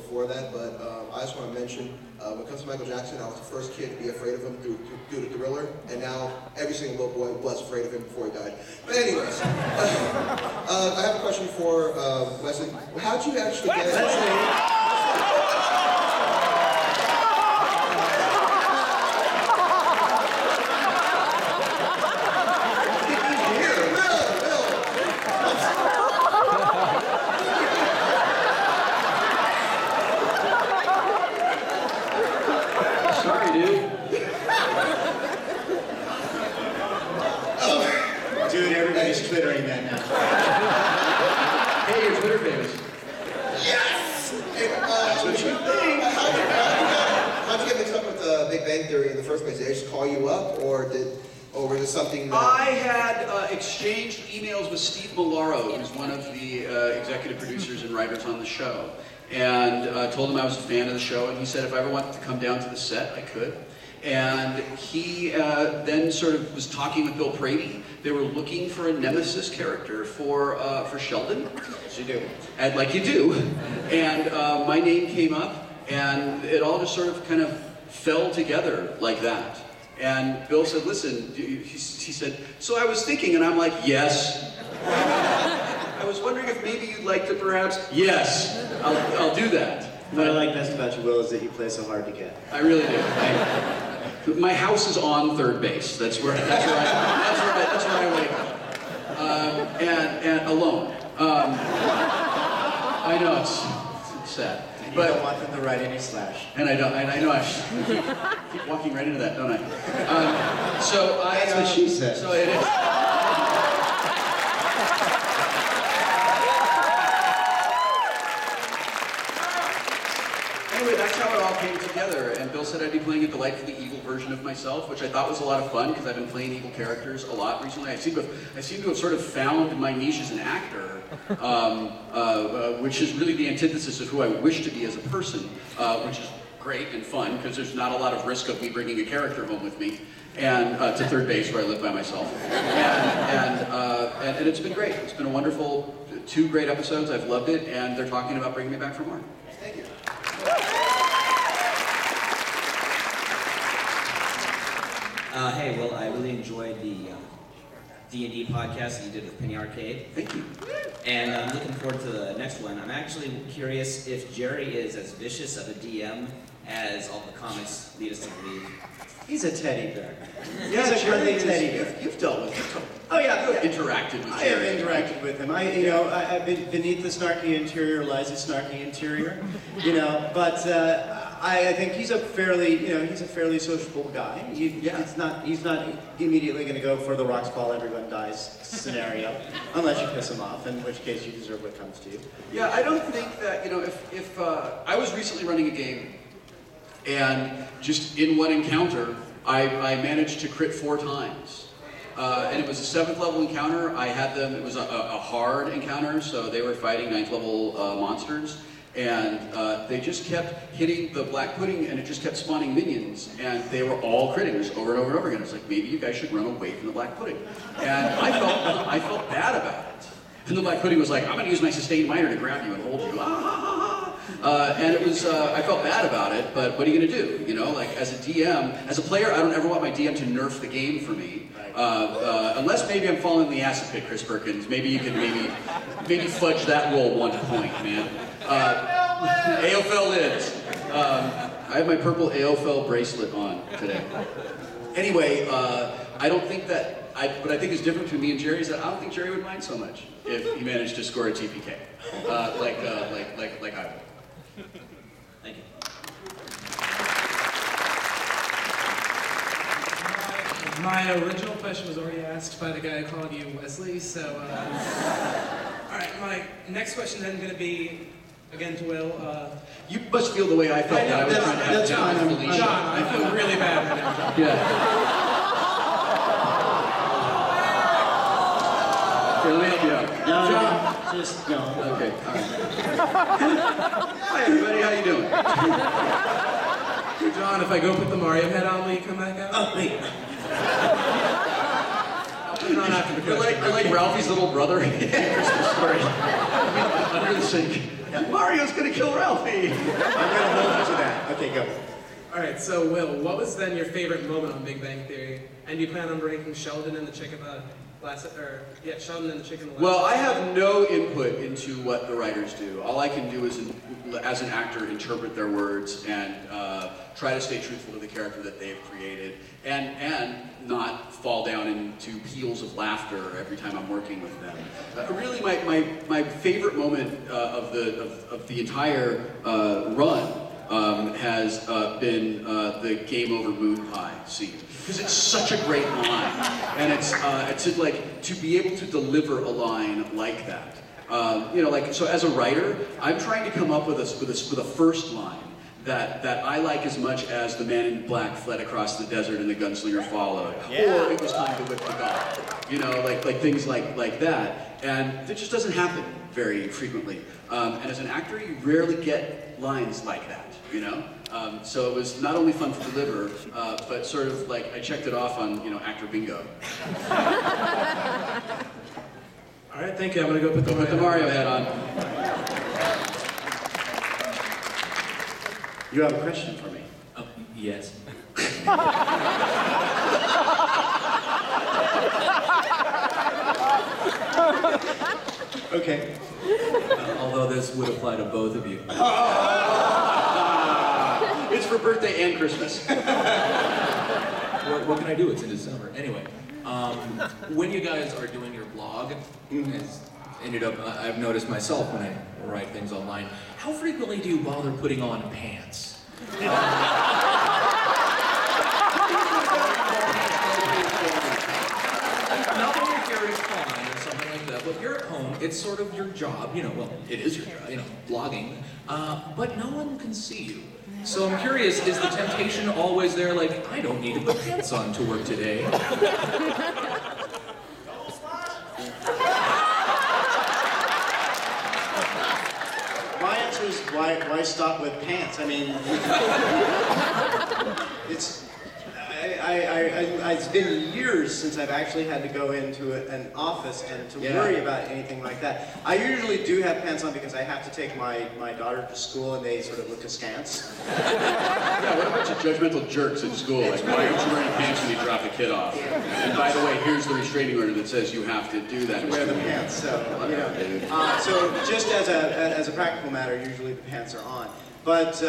before that, but I just want to mention, when it comes to Michael Jackson, I was the first kid to be afraid of him due to Thriller, and now every single little boy was afraid of him before he died. But anyways, I have a question for Wesley. How'd you actually get... Dude, everybody's twittering that now. Hey, you're Twitter famous. Yes! Hey, that's what you think. How'd you get mixed up with Big Bang Theory in the first place? Did they just call you up, or was it something that... I had exchanged emails with Steve Millaro, who's one of the executive producers and writers on the show, and told him I was a fan of the show, and he said if I ever wanted to come down to the set, I could. And he then sort of was talking with Bill Prady. They were looking for a nemesis character for Sheldon. As you do. And like you do. And my name came up, and it all just sort of kind of fell together like that. And Bill said, listen, he said, so I was thinking, and I'm like, yes. I was wondering if maybe you'd like to perhaps, yes, I'll do that. What I like best about you, Will, is that you play so hard to get. I really do. My house is on third base. That's where I wake up. And alone. I know it's sad. And you don't want them to write any slash. And I know I keep walking right into that, don't I? That's what she said. So it is. Anyway, that's how it all came together, and Bill said I'd be playing a delightfully evil version of myself, which I thought was a lot of fun, because I've been playing evil characters a lot recently. I seem to have sort of found my niche as an actor, which is really the antithesis of who I wish to be as a person, which is great and fun, because there's not a lot of risk of me bringing a character home with me, and to third base where I live by myself. And it's been great. It's been a wonderful 2 great episodes. I've loved it, and they're talking about bringing me back for more. Thank you. Hey, Will, I really enjoyed the D&D podcast that you did with Penny Arcade. Thank you. And I'm looking forward to the next one. I'm actually curious if Jerry is as vicious of a DM as all the comics lead us to believe. He's a teddy bear. Yeah, He's a friendly teddy bear. You've dealt with him. Oh yeah, Interacted with I have Jerry. interacted with him. I've been beneath the snarky interior lies a snarky interior, But I think he's a fairly sociable guy. He's not immediately going to go for the rocks fall, everyone dies scenario, unless you piss him off, in which case you deserve what comes to you. Yeah, I don't think that if I was recently running a game, and just in one encounter, I managed to crit 4 times. And it was a 7th level encounter. I had them, it was a hard encounter, so they were fighting 9th level monsters. And they just kept hitting the black pudding, and it just kept spawning minions. And they were all critting just over and over and over again. It's like, maybe you guys should run away from the black pudding. And I felt bad about it. And the black pudding was like, I'm gonna use my sustained minor to grab you and hold you. And it was, I felt bad about it, but what are you gonna do? Like as a DM, as a player, I don't ever want my DM to nerf the game for me. Unless maybe I'm falling in the acid pit, Chris Perkins. Maybe you can maybe fudge that roll 1 point, man. AOFL lids. I have my purple AOFL bracelet on today. Anyway, I don't think that, what I think is different between me and Jerry is that I don't think Jerry would mind so much if he managed to score a TPK, like I would. Thank you. My original question was already asked by the guy who called you Wesley, so... all right, my next question then going to be, again to Will. You must feel the way I felt when I was trying to have John and Felicia. John, I feel really bad right now, John. Yeah. Okay, let me help you out. No, John. just no. Okay, all right. Hi everybody, how you doing? John, if I go put the Mario head on, will you come back out? Oh, wait. not after the You're question. like Ralphie's little brother in Christmas Story. Under the sink. Mario's gonna kill Ralphie. I'm gonna hold you to that. Okay, go. All right, so Will, what was then your favorite moment on Big Bang Theory? And do you plan on breaking Sheldon and the chick in the last, Sheldon and the chick in the last? Well, I have no input into what the writers do. All I can do is, as an actor, interpret their words and try to stay truthful to the character that they've created, and not fall down into peals of laughter every time I'm working with them. Really, my favorite moment of the entire run has been the Game Over Moon Pie scene, because it's such a great line, and it's like to be able to deliver a line like that. So as a writer, I'm trying to come up with a first line that I like as much as the man in black fled across the desert and the gunslinger followed, or it was time to whip the dog. Like things like that, and it just doesn't happen very frequently. And as an actor, you rarely get lines like that. So it was not only fun to deliver, but sort of like I checked it off on actor bingo. All right, thank you. I'm gonna go put the Mario hat on. You have a question for me? Oh, yes. Okay. Although this would apply to both of you. It's for birthday and Christmas. What can I do? It's in December. Anyway, when you guys are doing your blog, I've noticed myself when I write things online, how frequently do you bother putting on pants? Not when you're here at Con or something like that, but you're at home, it's sort of your job, well, it is your job, blogging, but no one can see you. So I'm curious, is the temptation always there, like, I don't need to put pants on to work today? My answer is why stop with pants? I mean, it's been years since I've actually had to go into an office and to worry about anything like that. I usually do have pants on because I have to take my daughter to school and they sort of look askance. Yeah, what a bunch of judgmental jerks at school. Like, why aren't you wearing pants when you drop the kid off? And by the way, here's the restraining order that says you have to do that. To wear the pants, so, so just as a practical matter, usually the pants are on. But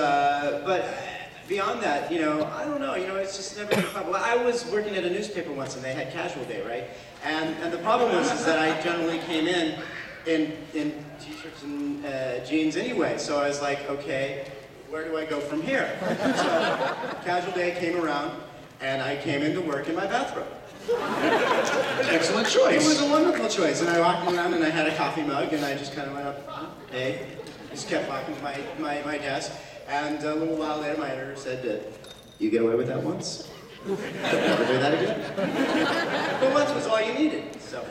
beyond that, I don't know, it's just never been fun. Well, I was working at a newspaper once and they had casual day, right? And the problem was that I generally came in t-shirts and jeans anyway. So I was like, okay, where do I go from here? So casual day came around and I came into work in my bathrobe. Excellent choice. It was a wonderful choice. And I walked around and I had a coffee mug and I just kind of went up, hey, just kept walking to my desk. And a little while later, my editor said, you get away with that once? Never do that again? But once was all you needed, so.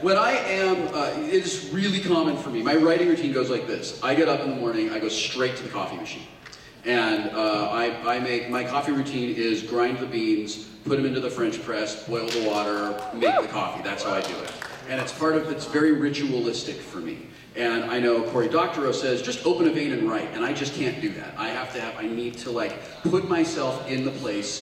When I am, it is really common for me. My writing routine goes like this. I get up in the morning, I go straight to the coffee machine. And my coffee routine is grind the beans, put them into the French press, boil the water, make the coffee. That's how I do it. And it's very ritualistic for me. And I know Cory Doctorow says, just open a vein and write, and I just can't do that. I need to put myself in the place